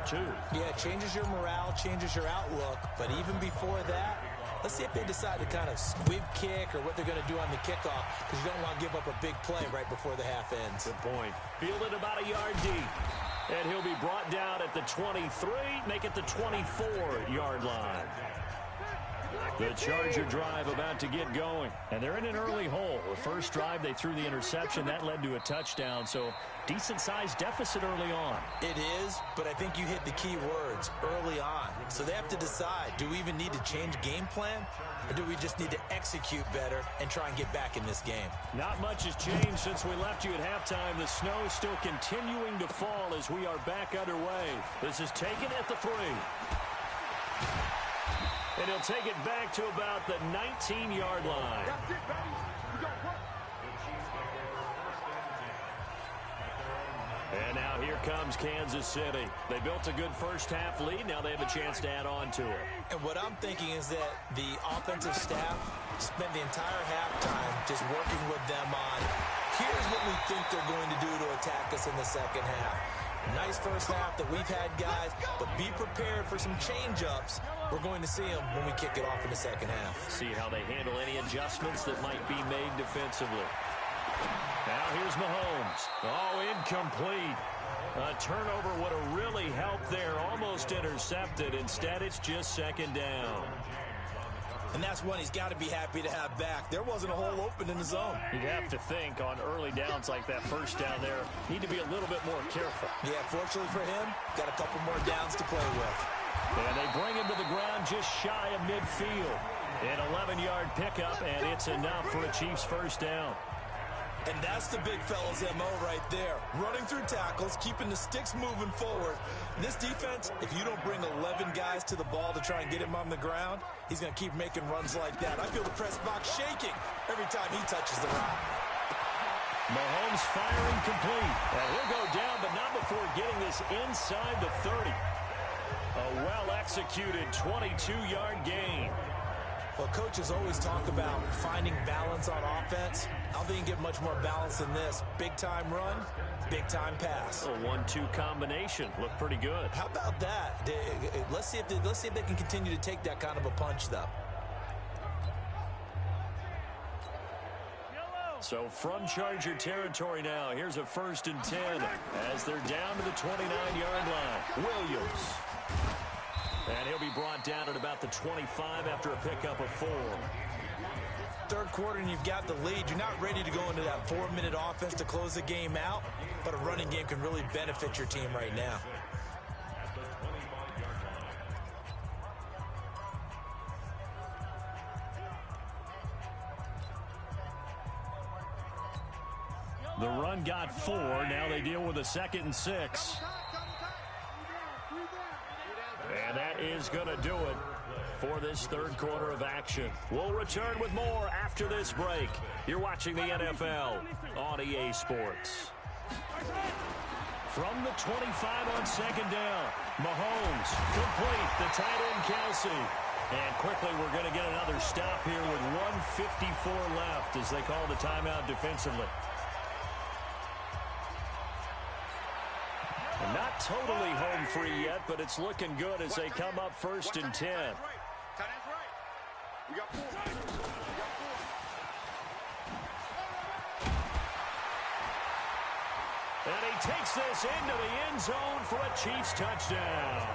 too. Yeah, it changes your morale, changes your outlook. But even before that, let's see if they decide to kind of squib kick or what they're going to do on the kickoff, because you don't want to give up a big play right before the half ends. Good point. Fielded about a yard deep. And he'll be brought down at the 23, make it the 24-yard line. The Charger drive about to get going. And they're in an early hole. The first drive, they threw the interception. That led to a touchdown. So decent-sized deficit early on. It is, but I think you hit the key words, early on. So they have to decide, do we even need to change game plan? Or do we just need to execute better and try and get back in this game? Not much has changed since we left you at halftime. The snow is still continuing to fall as we are back underway. This is taken at the 3. And he'll take it back to about the 19-yard line. And now here comes Kansas City. They built a good first-half lead. Now they have a chance to add on to it. And what I'm thinking is that the offensive staff spent the entire halftime just working with them on, here's what we think they're going to do to attack us in the second half. Nice first half that we've had, guys, but be prepared for some change-ups. We're going to see them when we kick it off in the second half. See how they handle any adjustments that might be made defensively. Now here's Mahomes. Oh, incomplete. A turnover would have really helped there. Almost intercepted. Instead, it's just second down. And that's one he's got to be happy to have back. There wasn't a hole open in the zone. You'd have to think on early downs like that first down there, need to be a little bit more careful. Yeah, fortunately for him, got a couple more downs to play with. And they bring him to the ground just shy of midfield. An 11-yard pickup, and it's enough for a Chiefs first down. And that's the big fella's MO right there. Running through tackles, keeping the sticks moving forward. This defense, if you don't bring 11 guys to the ball to try and get him on the ground, he's going to keep making runs like that. I feel the press box shaking every time he touches the rock. Mahomes firing complete. And he'll go down, but not before getting this inside the 30. A well-executed 22-yard gain. Well, coaches always talk about finding balance on offense. I don't think you get much more balance than this. Big-time run, big-time pass. A 1-2 combination. Looked pretty good. How about that? Let's see if they can continue to take that kind of a punch, though. So from Charger territory now, here's a 1st and 10 as they're down to the 29-yard line. Williams. And he'll be brought down at about the 25 after a pickup of 4. Third quarter and you've got the lead. You're not ready to go into that 4-minute offense to close the game out, but a running game can really benefit your team right now. The run got 4. Now they deal with a 2nd and 6. And that is going to do it for this third quarter of action. We'll return with more after this break. You're watching the NFL on EA Sports. From the 25 on 2nd down, Mahomes complete, the tight end Kelsey. And quickly we're going to get another stop here with 1:54 left as they call the timeout defensively. Not totally home free yet, but it's looking good as they come up 1st and 10. And he takes this into the end zone for a Chiefs touchdown.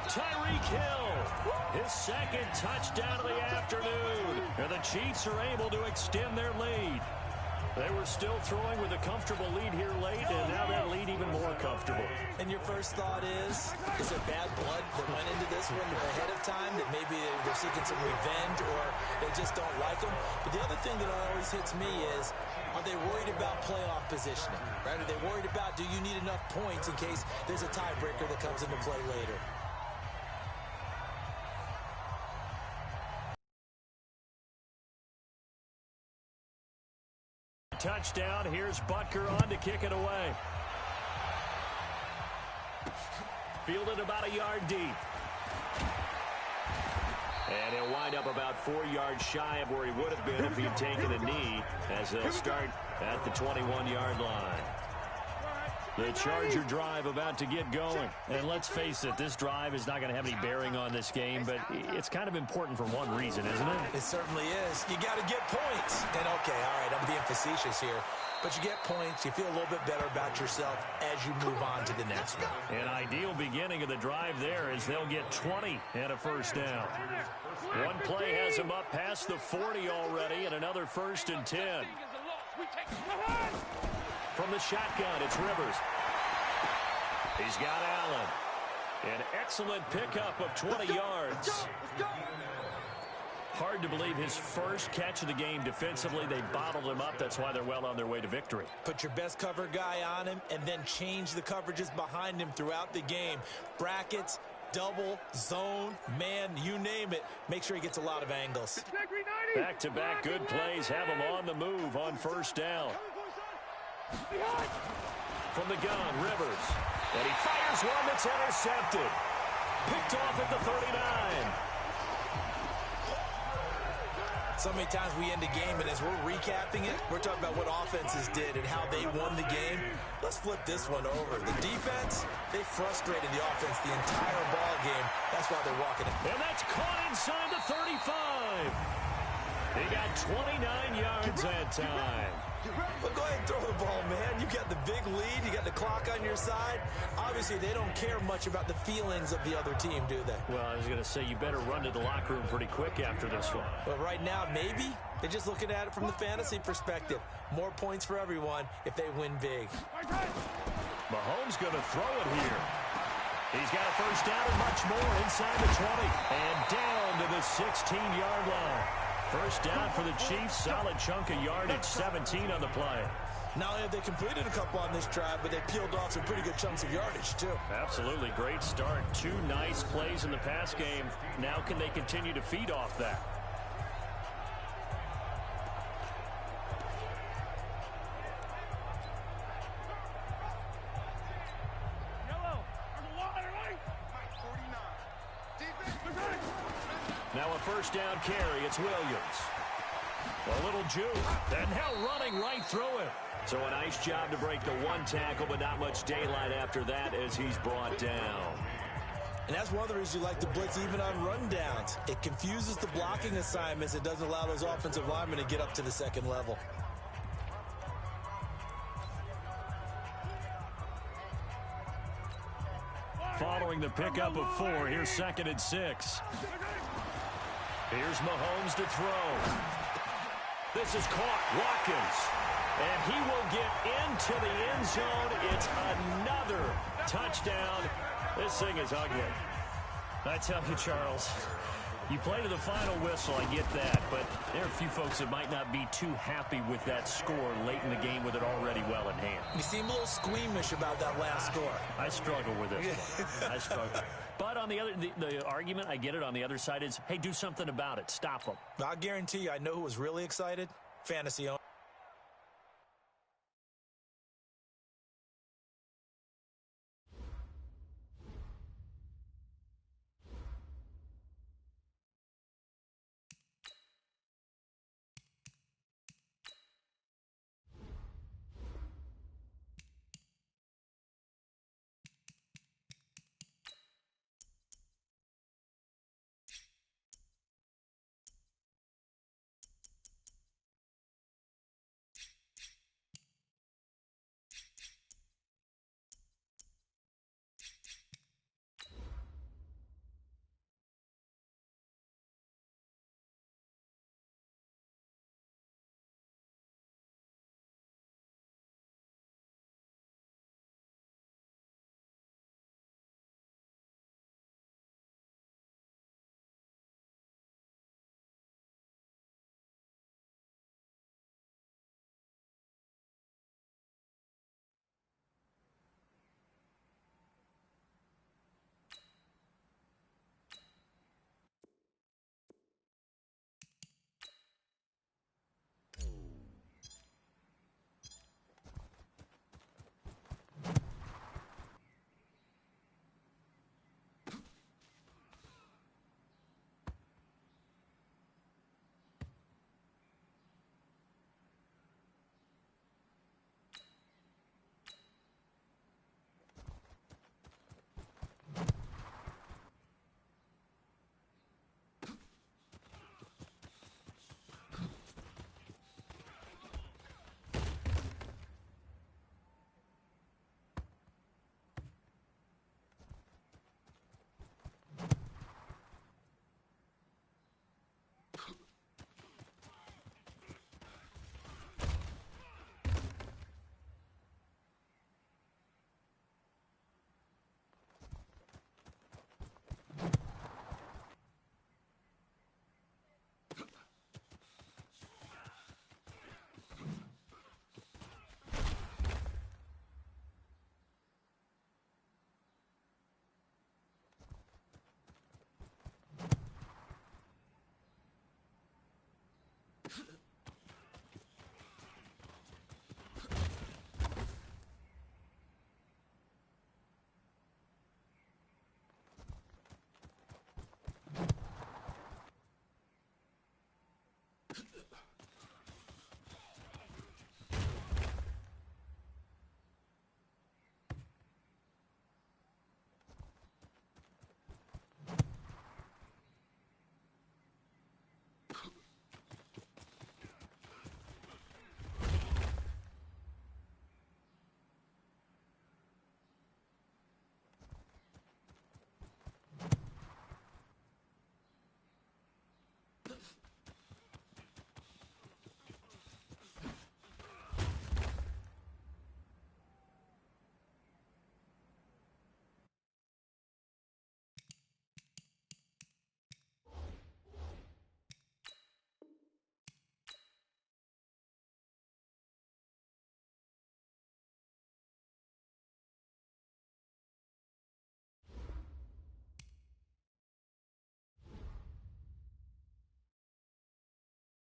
Tyreek Hill, his 2nd touchdown of the afternoon. And the Chiefs are able to extend their lead. They were still throwing with a comfortable lead here late, and now that lead even more comfortable. And your first thought is there bad blood that went into this one ahead of time, that maybe they're seeking some revenge or they just don't like them? But the other thing that always hits me is, are they worried about playoff positioning? Right? Are they worried about, do you need enough points in case there's a tiebreaker that comes into play later? Touchdown. Here's Butker on to kick it away. Fielded about a yard deep. And he'll wind up about 4 yards shy of where he would have been if he'd taken a knee, as they'll start at the 21-yard line. The Charger drive about to get going. And let's face it, this drive is not going to have any bearing on this game, but it's kind of important for one reason, isn't it? It certainly is. You got to get points. And, okay, all right, I'm being facetious here. But you get points, you feel a little bit better about yourself as you move on to the next one. An ideal beginning of the drive there is they'll get 20 and a first down. One play has them up past the 40 already, and another 1st and 10. From the shotgun, it's Rivers. He's got Allen. An excellent pickup of 20 yards. Hard to believe his first catch of the game defensively. They bottled him up. That's why they're well on their way to victory. Put your best cover guy on him and then change the coverages behind him throughout the game. Brackets, double, zone, man, you name it. Make sure he gets a lot of angles. Back-to-back good plays have him on the move on 1st down. From the gun, Rivers. And he fires one that's intercepted. Picked off at the 39. So many times we end a game, and as we're recapping it, we're talking about what offenses did and how they won the game. Let's flip this one over. The defense, they frustrated the offense the entire ball game. That's why they're walking it. And that's caught inside the 35. He got 29 yards that time. Well, go ahead and throw the ball, man. You got the big lead. You got the clock on your side. Obviously, they don't care much about the feelings of the other team, do they? Well, I was going to say, you better run to the locker room pretty quick after this one. But right now, maybe they're just looking at it from the fantasy perspective. More points for everyone if they win big. Mahomes going to throw it here. He's got a first down and much more inside the 20. And down to the 16-yard line. First down for the Chiefs. Solid chunk of yardage, 17 on the play. Not only have they completed a couple on this drive, but they peeled off some pretty good chunks of yardage, too. Absolutely. Great start. 2 nice plays in the pass game. Now can they continue to feed off that? Now a first down carry. It's Williams. A little juke. And now running right through it. So a nice job to break the one tackle, but not much daylight after that as he's brought down. And that's one of the reasons you like to blitz even on rundowns. It confuses the blocking assignments. It doesn't allow those offensive linemen to get up to the second level. Following the pickup of 4, here's 2nd and 6. Here's Mahomes to throw. This is caught. Watkins. And he will get into the end zone. It's another touchdown. This thing is ugly. I tell you, Charles, you play to the final whistle, I get that, but there are a few folks that might not be too happy with that score late in the game with it already well in hand. You seem a little squeamish about that last score. I struggle with this one. I struggle. But on the other, the argument, I get it, on the other side is, hey, do something about it. Stop them. I'll guarantee you, I know who was really excited. Fantasy owner.